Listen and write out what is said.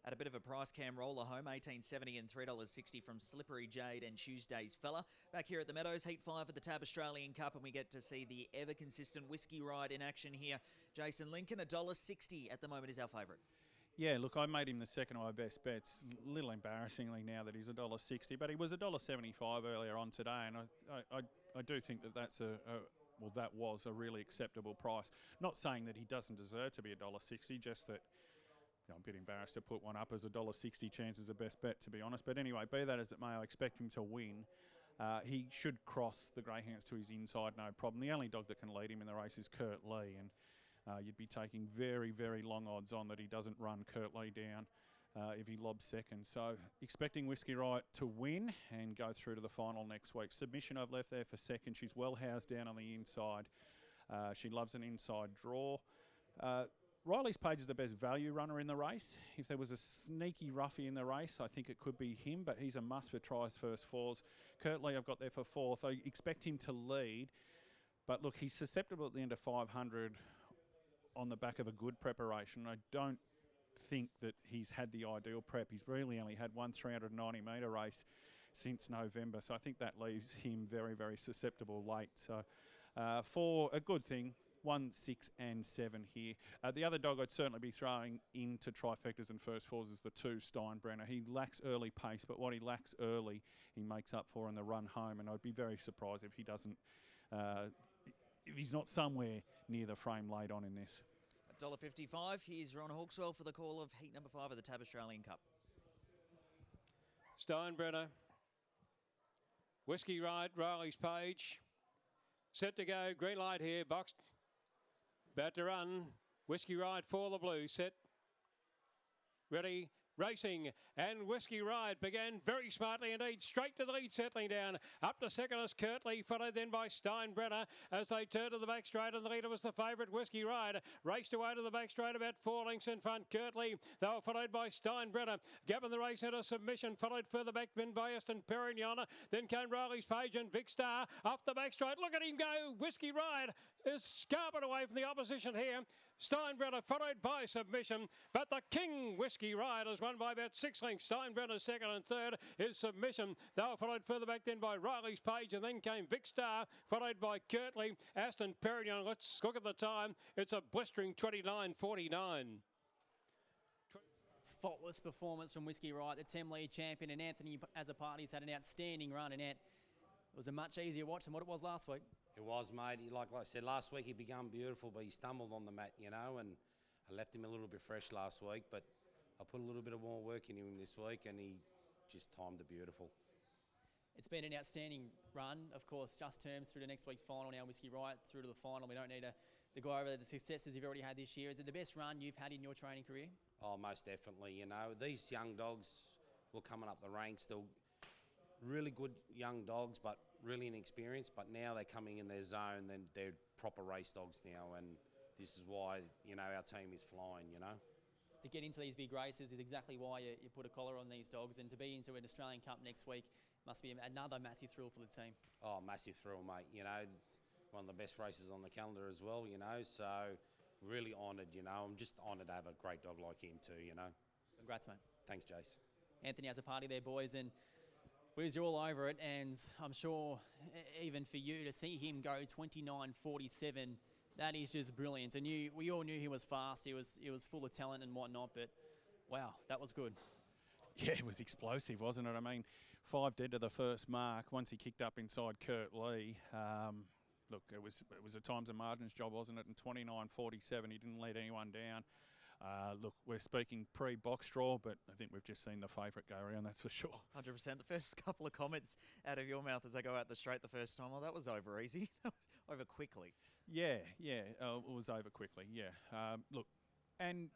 At a bit of a price cam roller home, $18.70 and $3.60 from Slippery Jade and Tuesday's Fella. Back here at the Meadows, Heat 5 of the Tab Australian Cup, and we get to see the ever-consistent Whiskey Ride in action here. Jason Lincoln, $1.60 at the moment is our favourite. Yeah, look, I made him the second of my best bets. A little embarrassingly now that he's $1.60, but he was $1.75 earlier on today, and I do think that that's that was a really acceptable price. Not saying that he doesn't deserve to be $1.60, just that I'm a bit embarrassed to put one up as $1.60 chance as the best bet, to be honest. But anyway, be that as it may, I expect him to win. He should cross the greyhounds to his inside, no problem. The only dog that can lead him in the race is Kurt Lee, and you'd be taking very, very long odds on that he doesn't run Kurt Lee down if he lobs second. So expecting Whiskey Right to win and go through to the final next week. Submission I've left there for second. She's well housed down on the inside. She loves an inside draw. Riley's Page is the best value runner in the race. If there was a sneaky roughie in the race, I think it could be him, but he's a must for tries first fours. Kurt Lee I've got there for fourth. I expect him to lead, but look, he's susceptible at the end of 500 on the back of a good preparation. I don't think that he's had the ideal prep. He's really only had one 390-metre race since November, so I think that leaves him very, very susceptible late. So for a good thing, 1, 6 and 7 here. The other dog I'd certainly be throwing into trifectas and first fours is the 2 Steinbrenner. He lacks early pace, but what he lacks early, he makes up for in the run home, and I'd be very surprised if he doesn't, if he's not somewhere near the frame late on in this. $1.55. Here's Ron Hawkswell for the call of heat number 5 of the Tab Australian Cup. Steinbrenner, Whiskey Ride, Riley's Page. Set to go, green light here, boxed. About to run, Whiskey Ride for the blue, set, ready, racing, and Whiskey Ride began very smartly indeed, straight to the lead, settling down. Up to second is Kurt Lee, followed then by Steinbrenner as they turn to the back straight, and the leader was the favourite Whiskey Ride. Raced away to the back straight, about 4 lengths in front, Kurt Lee. They were followed by Steinbrenner. Gavin the race into submission, followed further back then by Aston Perignon. Then came Riley's Page and Vic Star off the back straight. Look at him go! Whiskey Ride is scarpered away from the opposition here. Steinbrenner followed by submission, but the King Whiskey Ride is won by about 6 lengths. Steinbrenner second and third is submission. They were followed further back then by Riley's Page, and then came Vic Star, followed by Kurt Lee, Aston Perignon. Let's look at the time. It's a blistering 29.49. Faultless performance from Whiskey Right, the 10 lead champion, and Anthony as a party has had an outstanding run, and it was a much easier watch than what it was last week. It was, mate. Like I said, last week he began beautiful, but he stumbled on the mat, you know, and I left him a little bit fresh last week, but I put a little bit of more work in him this week, and he just timed it beautiful. It's been an outstanding run. Of course, just terms through to next week's final now, Whiskey Right through to the final. We don't need to go over the successes you've already had this year. Is it the best run you've had in your training career? Oh, most definitely. You know, these young dogs were coming up the ranks. They're really good young dogs, but really inexperienced. But now they're coming in their zone. Then they're proper race dogs now, and this is why, you know, our team is flying, you know. To get into these big races is exactly why you put a collar on these dogs, and to be into an Australian Cup next week must be another massive thrill for the team. Oh, massive thrill, mate. You know, one of the best races on the calendar as well, you know, so really honoured, you know. I'm just honoured to have a great dog like him too, you know. Congrats, mate. Thanks, Jace. Anthony has a party there, boys, and you're all over it, and I'm sure even for you to see him go 29.47, that is just brilliant. And we all knew he was fast. He was full of talent and whatnot. But wow, that was good. Yeah, it was explosive, wasn't it? I mean, 5 dead to the first mark. Once he kicked up inside Kurt Lee, look, it was a times and margins job, wasn't it? And 29.47, he didn't let anyone down. Look, we're speaking pre-box draw, but I think we've just seen the favourite go around, that's for sure. 100%. The first couple of comments out of your mouth as they go out the straight the first time, well, that was over easy. That was over quickly. Yeah, it was over quickly, yeah. Look, and